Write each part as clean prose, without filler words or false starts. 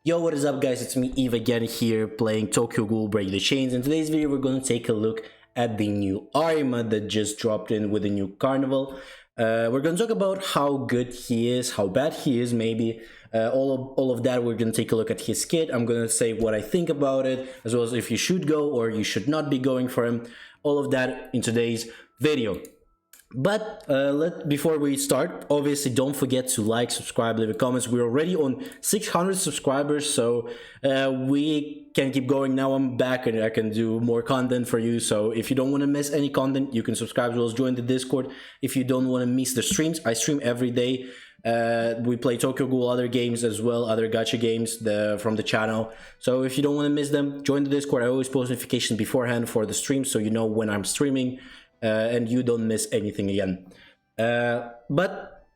Yo, what is up guys, it's me Eve again here playing Tokyo Ghoul Break the Chains. In today's video we're going to take a look at the new Arima that just dropped in with the new Carnival. We're going to talk about how good he is, how bad he is maybe, all of that. We're going to take a look at his kit. I'm going to say what I think about it, as well as if you should go or you should not be going for him. All of that in today's video. But before we start, obviously don't forget to like, subscribe, leave a comments. We're already on 600 subscribers, so we can keep going. Now I'm back and I can do more content for you. So if you don't want to miss any content, you can subscribe as well as join the Discord. If you don't want to miss the streams, I stream every day. We play Tokyo Ghoul, other games as well, other gacha games from the channel. So if you don't want to miss them, join the Discord. I always post notifications beforehand for the stream, so you know when I'm streaming. And you don't miss anything again. But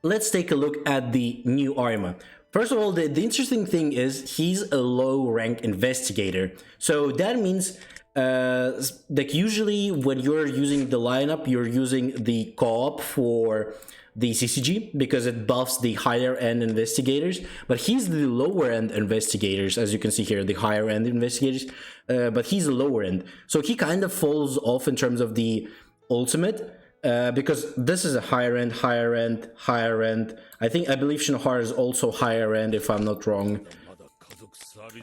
let's take a look at the new Arima. First of all, the interesting thing is he's a low rank investigator. So that means like usually when you're using the lineup, you're using the co-op for the CCG because it buffs the higher end investigators, but he's the lower end investigators, as you can see here, the higher end investigators, but he's the lower end, so he kind of falls off in terms of the ultimate, because this is a higher end. I believe Shinohara is also higher end, if I'm not wrong.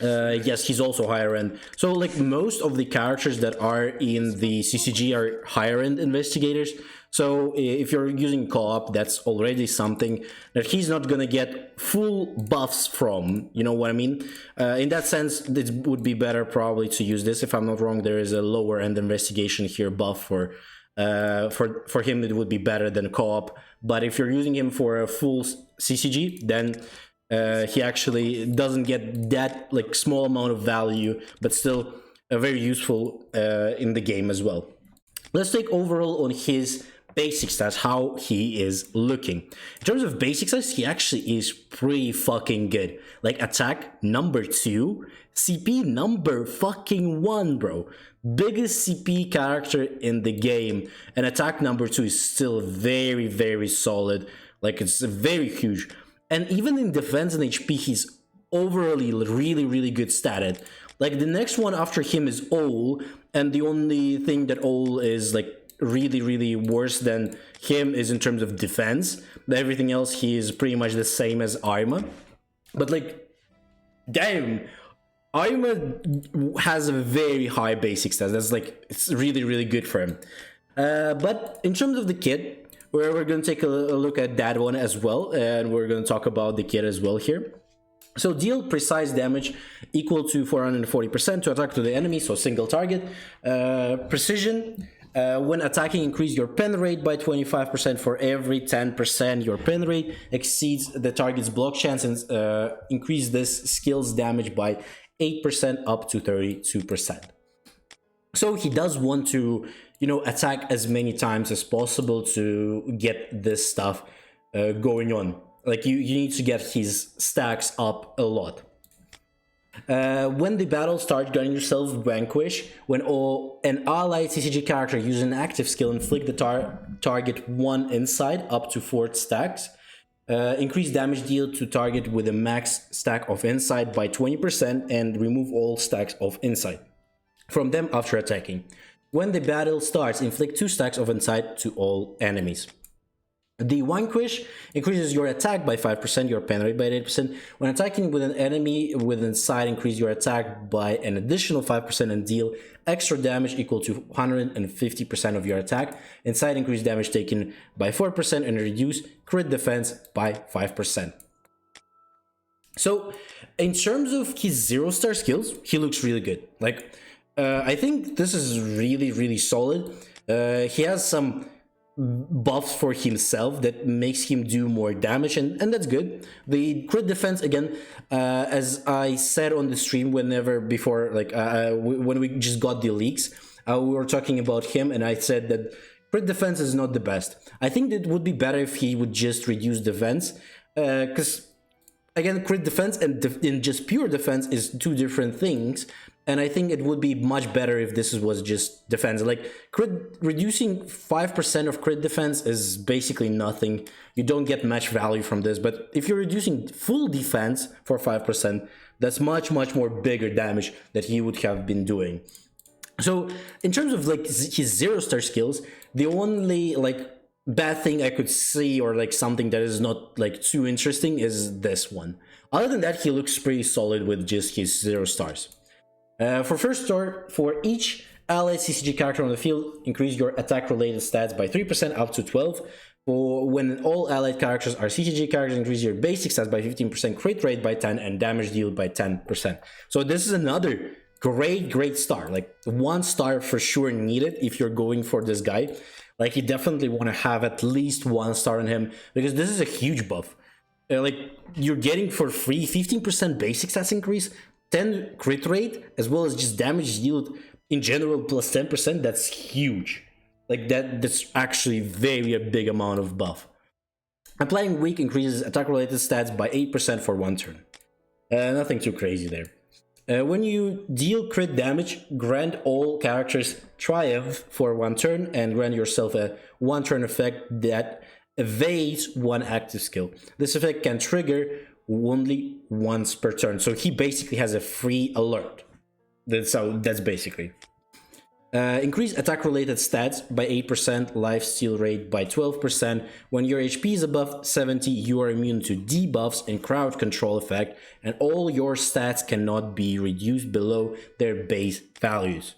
Yes, he's also higher end. So like most of the characters that are in the CCG are higher end investigators. So if you're using co-op, that's already something that he's not gonna get full buffs from, you know what I mean? In that sense, it would be better probably to use this. If I'm not wrong, there is a lower end investigation here buff for him. It would be better than co-op. But if you're using him for a full CCG, then he actually doesn't get that like small amount of value, but still very useful in the game as well. Let's take overall on his basic stats, how he is looking. In terms of basic stats, he actually is pretty fucking good. Like attack number 2, CP number fucking 1, bro. Biggest CP character in the game, and attack number 2 is still very, very solid. Like it's very huge. And even in defense and HP, he's overally really, really good statted. Like the next one after him is Ol, and the only thing that Ol is like really, really worse than him is in terms of defense. But everything else, he is pretty much the same as Arima. But like, damn, Arima has a very high basic stats. That's like, it's really, really good for him. But in terms of the kit, we're going to take a look at that one as well, and we're going to talk about the kit as well here. So deal precise damage equal to 440% to attack to the enemy, so single target. Precision, when attacking, increase your pen rate by 25%. For every 10% your pen rate exceeds the target's block chance, and increase this skill's damage by 8% up to 32%. So he does want to, you know, attack as many times as possible to get this stuff going on. Like you need to get his stacks up a lot. When the battle starts, grant yourself Vanquish. When an allied CCG character uses an active skill, inflict the target 1 insight up to 4 stacks. Increase damage deal to target with a max stack of insight by 20%, and remove all stacks of insight from them after attacking. When the battle starts, inflict 2 stacks of insight to all enemies. The Vanquish increases your attack by 5%, your pen rate by 8%. When attacking with an enemy with insight, increase your attack by an additional 5% and deal extra damage equal to 150% of your attack. Insight increase damage taken by 4% and reduce crit defense by 5%. So in terms of his 0-star skills, he looks really good. Like I think this is really, really solid. He has some buffs for himself that makes him do more damage, and that's good. The crit defense, again, as I said on the stream whenever before, like when we just got the leaks, we were talking about him, and I said that crit defense is not the best. I think it would be better if he would just reduce defense, because again, crit defense and just pure defense is two different things. And I think it would be much better if this was just defense. Like reducing 5% of crit defense is basically nothing. You don't get much value from this. But if you're reducing full defense for 5%, that's much more bigger damage that he would have been doing. So in terms of like his 0-star skills, the only like bad thing I could see, or like something that is not like too interesting, is this one. Other than that, he looks pretty solid with just his 0 stars. For first star, for each allied CCG character on the field, increase your attack-related stats by 3% up to 12. For when all allied characters are CCG characters, increase your basic stats by 15%, crit rate by 10, and damage deal by 10%. So this is another great star. Like 1 star for sure needed if you're going for this guy. Like you definitely want to have at least 1 star on him, because this is a huge buff. Like you're getting for free 15% basic stats increase, 10 crit rate, as well as just damage yield in general plus 10%. That's huge. Like that's actually a big amount of buff. Applying weak increases attack related stats by 8% for 1 turn. Nothing too crazy there. When you deal crit damage, grant all characters Triumph for 1 turn, and grant yourself a 1 turn effect that evades 1 active skill. This effect can trigger only once per turn, so he basically has a free alert. That's basically. Increase attack related stats by 8%, life steal rate by 12%. When your HP is above 70, you are immune to debuffs and crowd control effect, and all your stats cannot be reduced below their base values.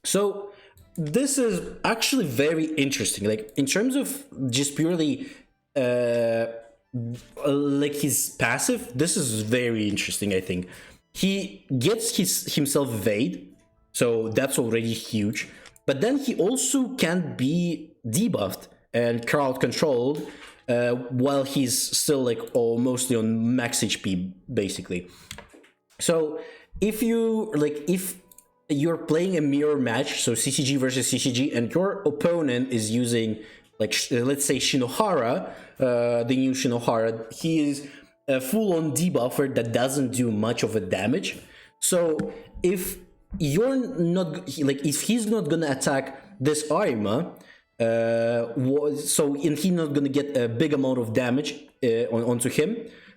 So this is actually very interesting. Like in terms of just purely like his passive, this is very interesting. I think he gets himself evade, so that's already huge, but then he also can be debuffed and crowd controlled while he's still like mostly on max HP basically. So if you're playing a mirror match, so CCG versus CCG, and your opponent is using like let's say Shinohara, the new Shinohara, he is a full-on debuffer that doesn't do much of a damage. So if you're not like, if he's not gonna attack this Arima, so he's not gonna get a big amount of damage onto him,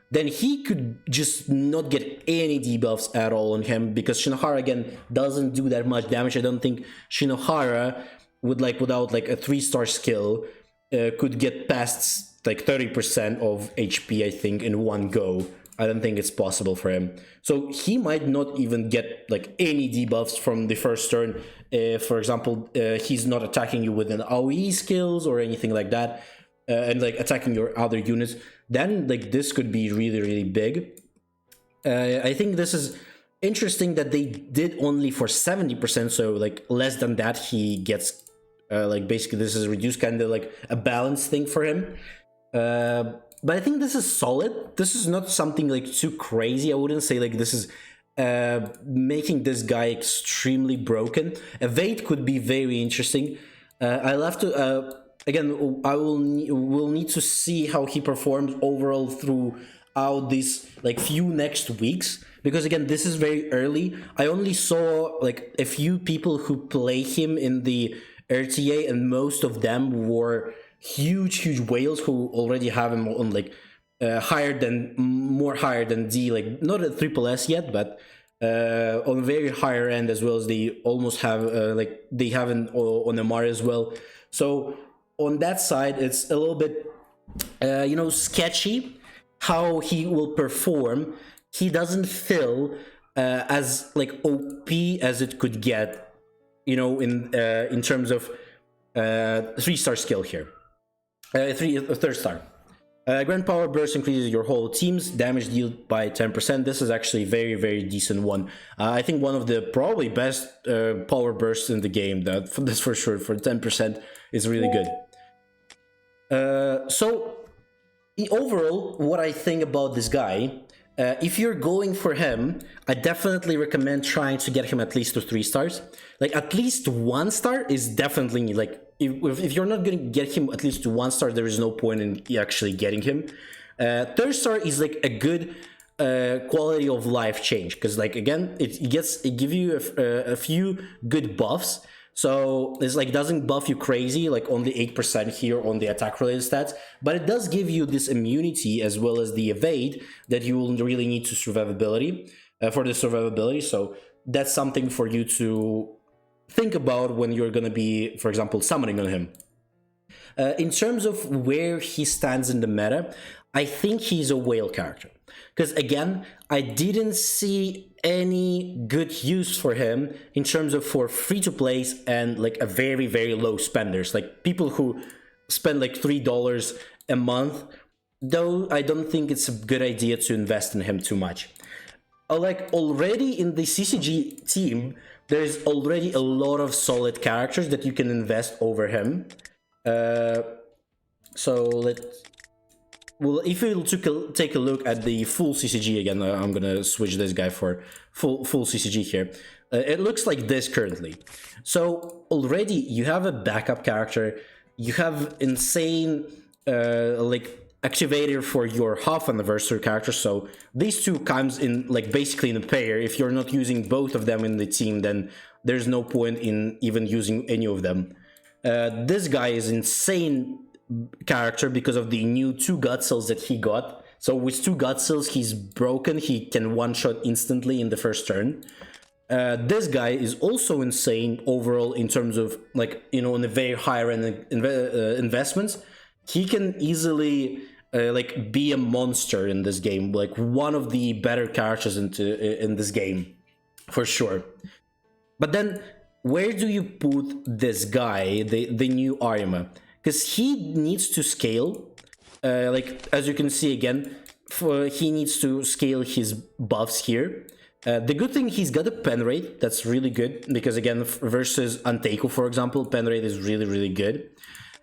then he could just not get any debuffs at all on him, because Shinohara again doesn't do that much damage. I don't think Shinohara would, like, without like a 3-star skill, could get past like 30% of HP, I think, in one go. I don't think it's possible for him. So he might not even get like any debuffs from the first turn. For example, he's not attacking you with an AoE skills or anything like that, and like attacking your other units. Then like this could be really big. I think this is interesting that they did only for 70%, so like less than that he gets like basically this is reduced, kind of like a balance thing for him. But I think this is solid. This is not something like too crazy. I wouldn't say like this is making this guy extremely broken. Evade could be very interesting. I'll have to again, I will need to see how he performs overall throughout these like few next weeks, because again, this is very early. I only saw like a few people who play him in the RTA, and most of them were huge whales who already have him on like more higher than D, like not at triple S yet, but on very higher end, as well as they almost have like they have an on MR as well. So on that side, it's a little bit sketchy how he will perform. He doesn't feel as like OP as it could get, in terms of 3-star skill here. Third star. Grand Power Burst increases your whole team's damage dealt by 10%. This is actually a very decent one. I think one of the probably best power bursts in the game. That's for sure. For 10% is really good. So overall, what I think about this guy, if you're going for him, I definitely recommend trying to get him at least to 3 stars. Like at least 1 star is definitely like, if you're not going to get him at least to 1 star, there is no point in actually getting him. 3rd star is like a good quality of life change, because like again it give you a few good buffs. So it's like doesn't buff you crazy, like only 8% here on the attack related stats, but it does give you this immunity as well as the evade that you will really need to survivability for the survivability. So that's something for you to think about when you're gonna be, for example, summoning on him. In terms of where he stands in the meta, I think he's a whale character. Because again, I didn't see any good use for him in terms of for free-to-plays and like a very, very low spenders. Like people who spend like $3 a month, though I don't think it's a good idea to invest in him too much. Like already in the CCG team, there's already a lot of solid characters that you can invest over him. Well, if you take a look at the full CCG again, I'm gonna switch this guy for full CCG here. It looks like this currently. So already you have a backup character, you have insane like activator for your half anniversary character. So these two comes in like basically in a pair. If you're not using both of them in the team, then there's no point in even using any of them. This guy is insane character because of the new 2 gut cells that he got. So with 2 gut cells, he's broken. He can one-shot instantly in the first turn. This guy is also insane overall in terms of like, you know, in the very higher end investments. He can easily like be a monster in this game, like one of the better characters in this game for sure. But then where do you put this guy, the new Arima? Because he needs to scale, like as you can see again, he needs to scale his buffs here. The good thing, he's got a pen rate that's really good, because again versus Anteku, for example, pen rate is really, really good.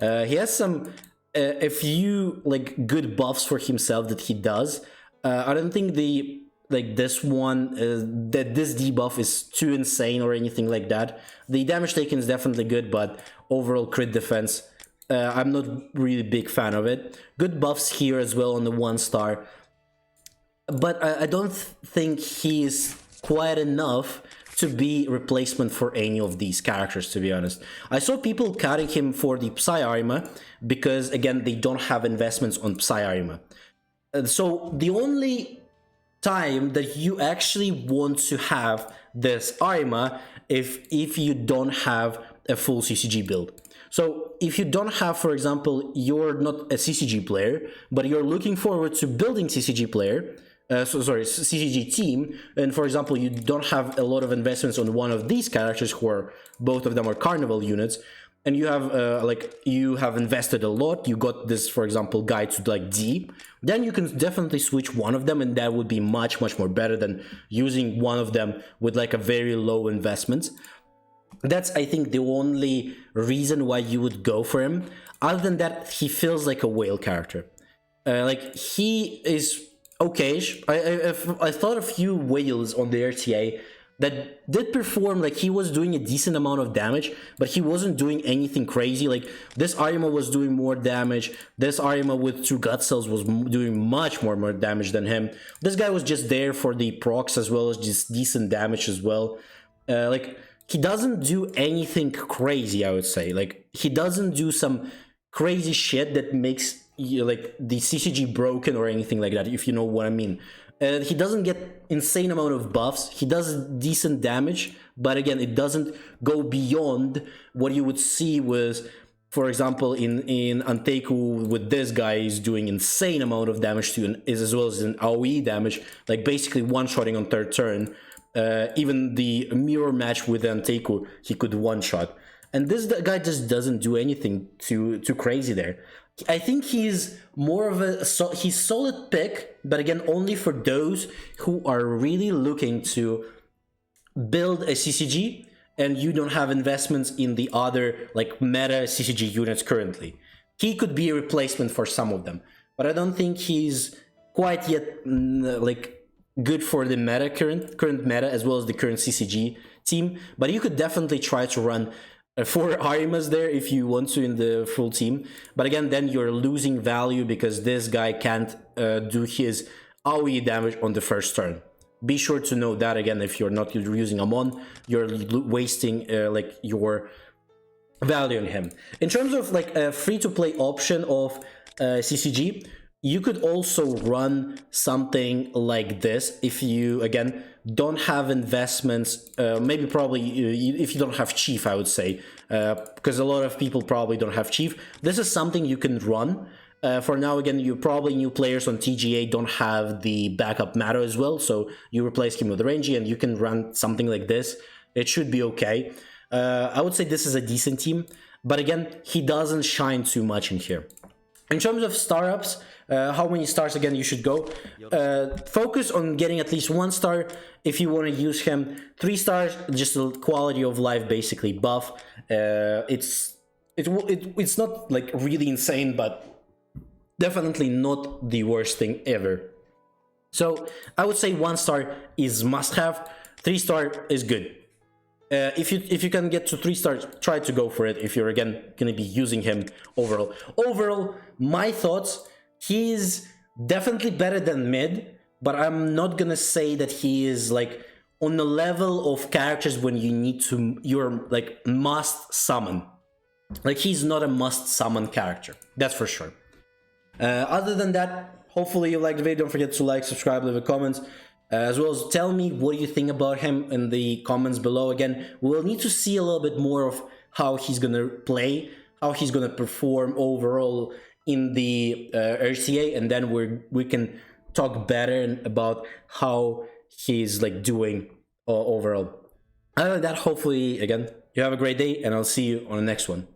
He has some a few like good buffs for himself that he does. I don't think this one that this debuff is too insane or anything like that. The damage taken is definitely good, but overall crit defense, I'm not really big fan of it. Good buffs here as well on the 1-star, but I don't think he is quite enough to be replacement for any of these characters, to be honest. I saw people cutting him for the Psy Arima because again they don't have investments on Psy Arima. So the only time that you actually want to have this Arima if you don't have a full CCG build. So if you don't have, for example, you're not a CCG player, but you're looking forward to building CCG player, CCG team, and for example, you don't have a lot of investments on one of these characters who are, both of them are Carnival units, and you have you have invested a lot, you got this, for example, guy to like D, then you can definitely switch one of them, and that would be much more better than using one of them with like a very low investment. That's, I think, the only reason why you would go for him. Other than that, he feels like a whale character. Like, he is okay-ish. I thought a few whales on the RTA that did perform, like he was doing a decent amount of damage, but he wasn't doing anything crazy. Like this Arima was doing more damage. This Arima with 2 gut cells was doing much more damage than him. This guy was just there for the procs as well as just decent damage as well. Like he doesn't do anything crazy, I would say. Like he doesn't do some crazy shit that makes like the CCG broken or anything like that, if you know what I mean. He doesn't get insane amount of buffs. He does decent damage, but again, it doesn't go beyond what you would see with, for example, in Anteku with this guy is doing insane amount of damage to as well as an AoE damage, like basically one-shotting on 3rd turn. Even the mirror match with Anteku, he could one-shot. And this guy just doesn't do anything too crazy there. I think he's more of he's solid pick, but again, only for those who are really looking to build a CCG and you don't have investments in the other like meta CCG units currently. He could be a replacement for some of them, but I don't think he's quite yet like good for the meta current meta as well as the current CCG team. But you could definitely try to run 4 Arimas there if you want to in the full team, but again then you're losing value because this guy can't do his AoE damage on the first turn. Be sure to know that again. If you're not using Amon, you're wasting like your value on him. In terms of like a free-to-play option of CCG, you could also run something like this if you, again, don't have investments, maybe probably if you don't have Chief, I would say, because a lot of people probably don't have Chief. This is something you can run. For now, again, you probably new players on TGA don't have the backup Matter as well, so you replace him with Rangy and you can run something like this. It should be okay. I would say this is a decent team, but again, he doesn't shine too much in here. In terms of star-ups, how many stars again you should go? Focus on getting at least 1 star if you want to use him. 3 stars, just a quality of life basically buff. It's not like really insane, but definitely not the worst thing ever. So I would say 1 star is must-have. 3 star is good. If you can get to 3 stars, try to go for it if you're again gonna be using him overall. Overall, my thoughts, he's definitely better than mid, but I'm not gonna say that he is like on the level of characters when you need to, you're like must summon. Like he's not a must summon character, that's for sure. Other than that, hopefully you liked the video. Don't forget to like, subscribe, leave a comment. As well as tell me what you think about him in the comments below. Again, we'll need to see a little bit more of how he's gonna play, how he's gonna perform overall in the RCA, and then we can talk better about how he's like doing overall. Other than that, hopefully again you have a great day, and I'll see you on the next one.